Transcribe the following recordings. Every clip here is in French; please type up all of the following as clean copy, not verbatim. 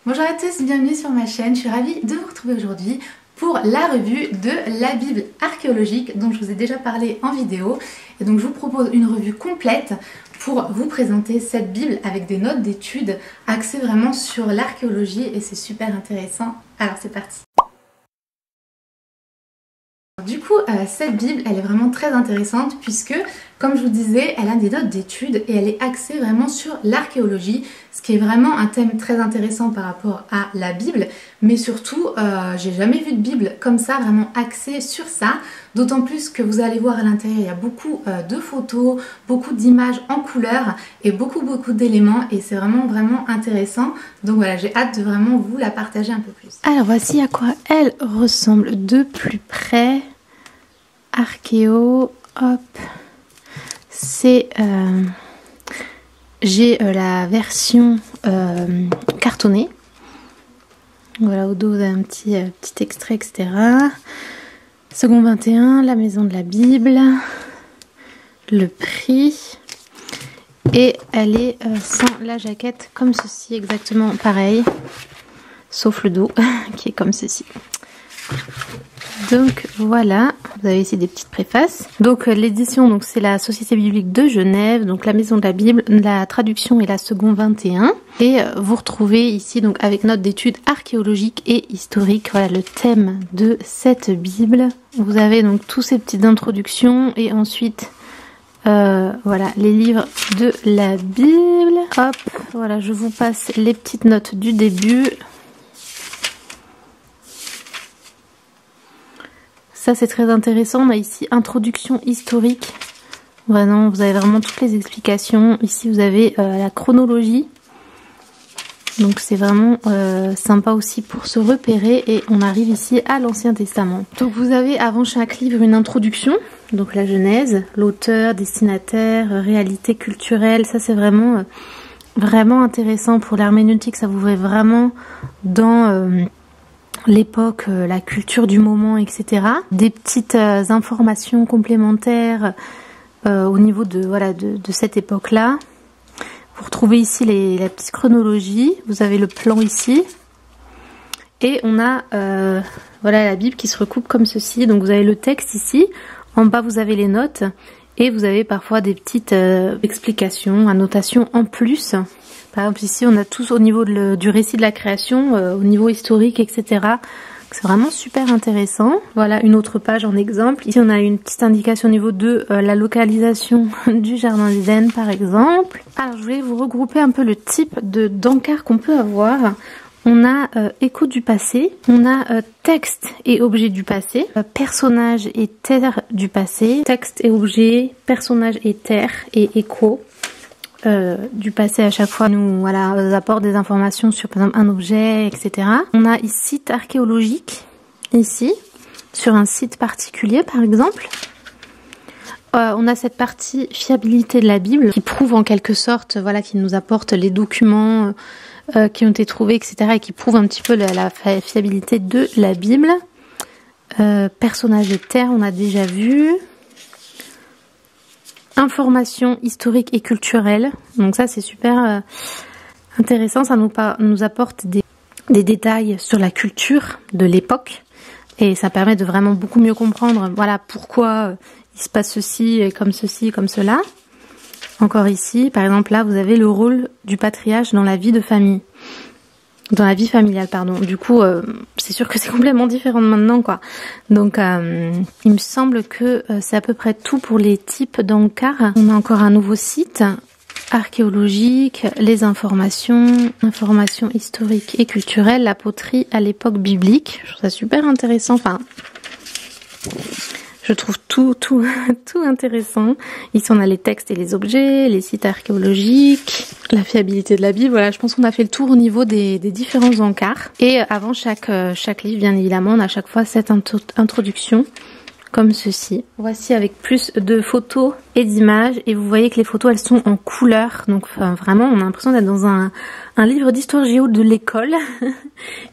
Bonjour à tous, bienvenue sur ma chaîne. Je suis ravie de vous retrouver aujourd'hui pour la revue de la Bible archéologique dont je vous ai déjà parlé en vidéo. Et donc je vous propose une revue complète pour vous présenter cette Bible avec des notes d'études axées vraiment sur l'archéologie et c'est super intéressant. Alors c'est parti. Du coup, cette Bible, elle est vraiment très intéressante puisque, comme je vous disais, elle a des notes d'études et elle est axée vraiment sur l'archéologie, ce qui est vraiment un thème très intéressant par rapport à la Bible, mais surtout, j'ai jamais vu de Bible comme ça, vraiment axée sur ça, d'autant plus que vous allez voir à l'intérieur, il y a beaucoup de photos, beaucoup d'images en couleur et beaucoup d'éléments et c'est vraiment intéressant. Donc voilà, j'ai hâte de vraiment vous la partager un peu plus. Alors voici à quoi elle ressemble de plus près. Archéo, hop, c'est j'ai la version cartonnée. Voilà, au dos vous avez un petit extrait, etc. Second 21, la maison de la Bible, le prix, et elle est sans la jaquette comme ceci, exactement pareil, sauf le dos qui est comme ceci. Donc voilà, vous avez ici des petites préfaces. Donc l'édition, donc c'est la Société biblique de Genève, donc la maison de la Bible, la traduction est la seconde 21. Et vous retrouvez ici donc avec notes d'études archéologiques et historiques, voilà le thème de cette Bible. Vous avez donc tous ces petites introductions et ensuite voilà les livres de la Bible. Hop, voilà, je vous passe les petites notes du début. Ça c'est très intéressant, on a ici introduction historique, vraiment, vous avez vraiment toutes les explications. Ici vous avez la chronologie, donc c'est vraiment sympa aussi pour se repérer. Et on arrive ici à l'Ancien Testament. Donc vous avez avant chaque livre une introduction, donc la Genèse, l'auteur, destinataire, réalité culturelle. Ça c'est vraiment intéressant pour l'herméneutique, ça vous met vraiment dans l'époque, la culture du moment, etc. Des petites informations complémentaires au niveau de cette époque-là. Vous retrouvez ici la petite chronologie. Vous avez le plan ici. Et on a voilà la Bible qui se recoupe comme ceci. Donc vous avez le texte ici. En bas vous avez les notes. Et vous avez parfois des petites explications, annotations en plus. Par exemple ici on a tous au niveau du récit de la création, au niveau historique, etc. C'est vraiment super intéressant. Voilà une autre page en exemple. Ici on a une petite indication au niveau de la localisation du jardin d'Éden par exemple. Alors je voulais vous regrouper un peu le type d'encart qu'on peut avoir. On a écho du passé, on a texte et objet du passé, personnage et terre du passé, texte et objet, personnage et terre et écho. Du passé à chaque fois nous apporte des informations sur par exemple un objet, etc. On a ici site archéologique, ici, sur un site particulier par exemple. On a cette partie fiabilité de la Bible qui prouve en quelque sorte, voilà, qui nous apporte les documents qui ont été trouvés, etc. et qui prouve un petit peu la fiabilité de la Bible. Personnage et terre, on a déjà vu. Information historique et culturelle, donc ça c'est super intéressant, ça nous apporte des détails sur la culture de l'époque et ça permet de vraiment beaucoup mieux comprendre voilà pourquoi il se passe ceci et comme cela. Encore ici par exemple là vous avez le rôle du patriarche dans la vie de famille, dans la vie familiale pardon. Du coup c'est sûr que c'est complètement différent de maintenant quoi. Donc il me semble que c'est à peu près tout pour les types d'encarts. On a encore un nouveau site archéologique, les informations historiques et culturelles, la poterie à l'époque biblique. Je trouve ça super intéressant. Enfin, je trouve tout intéressant. Ici on a les textes et les objets, les sites archéologiques, la fiabilité de la Bible. Voilà, je pense qu'on a fait le tour au niveau des différents encarts. Et avant chaque livre, bien évidemment, on a à chaque fois cette introduction comme ceci. Voici avec plus de photos et d'images et vous voyez que les photos elles sont en couleur, donc vraiment on a l'impression d'être dans un livre d'histoire géo de l'école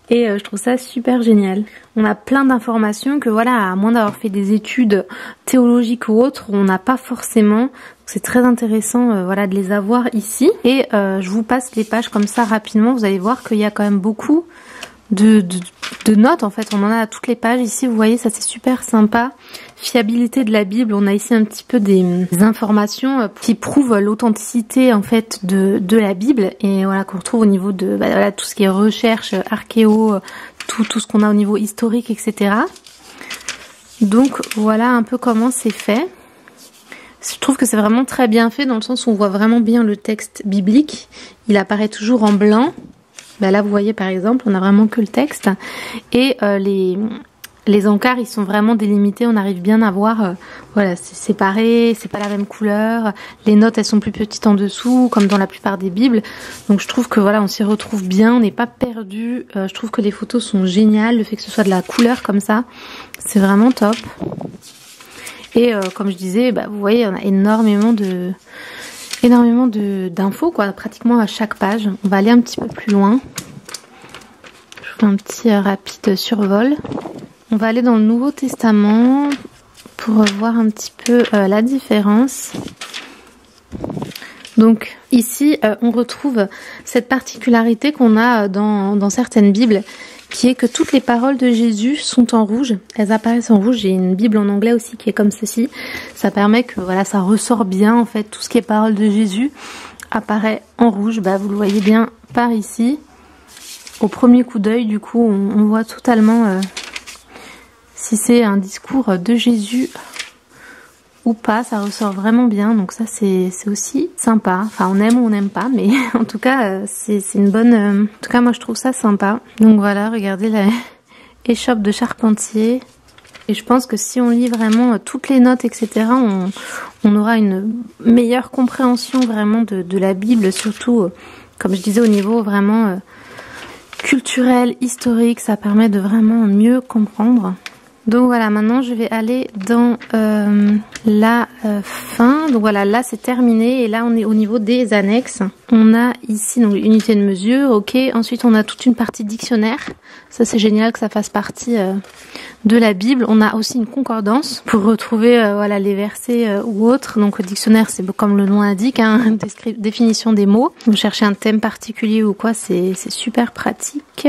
et je trouve ça super génial. On a plein d'informations que voilà, à moins d'avoir fait des études théologiques ou autres, on n'a pas forcément, C'est très intéressant voilà, de les avoir ici. Et je vous passe les pages comme ça rapidement. Vous allez voir qu'il y a quand même beaucoup de notes. En fait, on en a à toutes les pages. Ici, vous voyez, ça c'est super sympa. Fiabilité de la Bible. On a ici un petit peu des informations qui prouvent l'authenticité en fait de la Bible. Et voilà, qu'on retrouve au niveau de voilà, tout ce qui est recherche, archéo, tout ce qu'on a au niveau historique, etc. Donc voilà un peu comment c'est fait. Je trouve que c'est vraiment très bien fait dans le sens où on voit vraiment bien le texte biblique. Il apparaît toujours en blanc. Ben là vous voyez par exemple on a vraiment que le texte. Et les encarts ils sont vraiment délimités. On arrive bien à voir, voilà c'est séparé, c'est pas la même couleur. Les notes elles sont plus petites en dessous comme dans la plupart des bibles. Donc je trouve que voilà on s'y retrouve bien, on n'est pas perdu. Je trouve que les photos sont géniales. Le fait que ce soit de la couleur comme ça, c'est vraiment top. Et comme je disais, bah, vous voyez, on a énormément d'infos, quoi, pratiquement à chaque page. On va aller un petit peu plus loin. Je fais un petit rapide survol. On va aller dans le Nouveau Testament pour voir un petit peu la différence. Donc ici, on retrouve cette particularité qu'on a dans certaines Bibles, qui est que toutes les paroles de Jésus sont en rouge. Elles apparaissent en rouge. J'ai une Bible en anglais aussi qui est comme ceci. Ça permet que voilà, ça ressort bien en fait. Tout ce qui est paroles de Jésus apparaît en rouge. Bah, vous le voyez bien par ici. Au premier coup d'œil, du coup, on voit totalement si c'est un discours de Jésus ou pas. Ça ressort vraiment bien. Donc ça, c'est aussi sympa. Enfin, on aime ou on n'aime pas, mais en tout cas, c'est une bonne... En tout cas, moi, je trouve ça sympa. Donc voilà, regardez la échoppe de charpentier. Et je pense que si on lit vraiment toutes les notes, etc., on aura une meilleure compréhension vraiment de la Bible, surtout, comme je disais, au niveau vraiment culturel, historique. Ça permet de vraiment mieux comprendre. Donc voilà, maintenant je vais aller dans la fin. Donc voilà, là c'est terminé et là on est au niveau des annexes. On a ici donc unité de mesure, ok. Ensuite on a toute une partie dictionnaire. Ça c'est génial que ça fasse partie de la Bible. On a aussi une concordance pour retrouver voilà les versets ou autres. Donc le dictionnaire c'est comme le nom l'indique, hein, définition des mots. Vous cherchez un thème particulier ou quoi, c'est super pratique.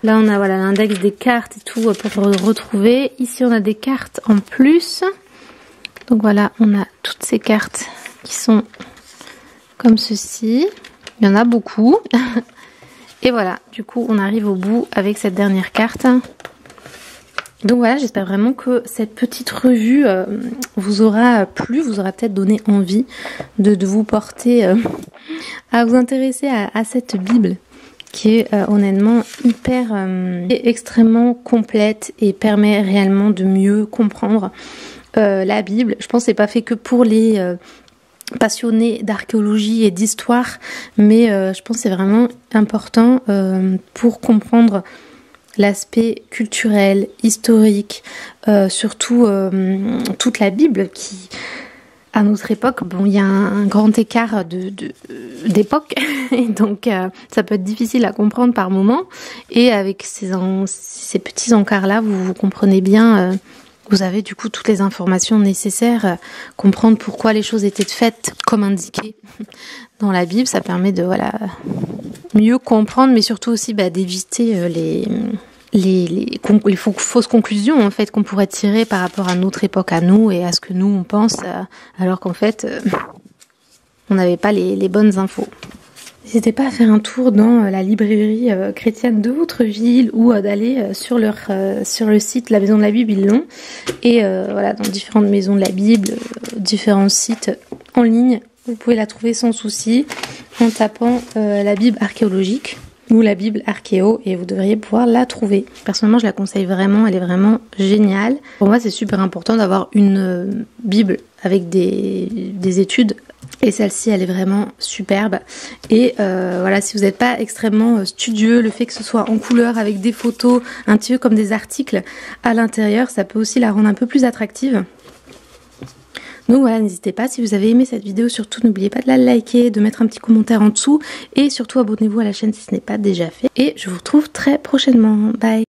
Là, on a voilà l'index des cartes et tout pour retrouver. Ici, on a des cartes en plus. Donc voilà, on a toutes ces cartes qui sont comme ceci. Il y en a beaucoup. Et voilà, du coup, on arrive au bout avec cette dernière carte. Donc voilà, j'espère vraiment que cette petite revue vous aura plu, vous aura peut-être donné envie de vous porter à vous intéresser à cette Bible, qui est honnêtement hyper et extrêmement complète et permet réellement de mieux comprendre la Bible. Je pense que c'est pas fait que pour les passionnés d'archéologie et d'histoire, mais je pense que c'est vraiment important pour comprendre l'aspect culturel, historique, surtout toute la Bible qui... À notre époque, bon, il y a un grand écart d'époque, et donc ça peut être difficile à comprendre par moment. Et avec ces petits encarts-là, vous comprenez bien, vous avez du coup toutes les informations nécessaires, comprendre pourquoi les choses étaient faites comme indiqué dans la Bible. Ça permet de voilà mieux comprendre, mais surtout aussi d'éviter les fausses conclusions en fait qu'on pourrait tirer par rapport à notre époque à nous et à ce que nous on pense alors qu'en fait on n'avait pas les bonnes infos. N'hésitez pas à faire un tour dans la librairie chrétienne de votre ville ou d'aller sur le site La Maison de la Bible, ils l'ont, et voilà, dans différentes maisons de la Bible, différents sites en ligne, vous pouvez la trouver sans souci en tapant la Bible archéologique ou la Bible archéo et vous devriez pouvoir la trouver. Personnellement, je la conseille vraiment, elle est vraiment géniale. Pour moi, c'est super important d'avoir une Bible avec des études et celle-ci, elle est vraiment superbe. Et voilà, si vous n'êtes pas extrêmement studieux, le fait que ce soit en couleur avec des photos, un petit peu comme des articles à l'intérieur, ça peut aussi la rendre un peu plus attractive. Donc voilà, n'hésitez pas, si vous avez aimé cette vidéo, surtout n'oubliez pas de la liker, de mettre un petit commentaire en dessous et surtout abonnez-vous à la chaîne si ce n'est pas déjà fait. Et je vous retrouve très prochainement. Bye!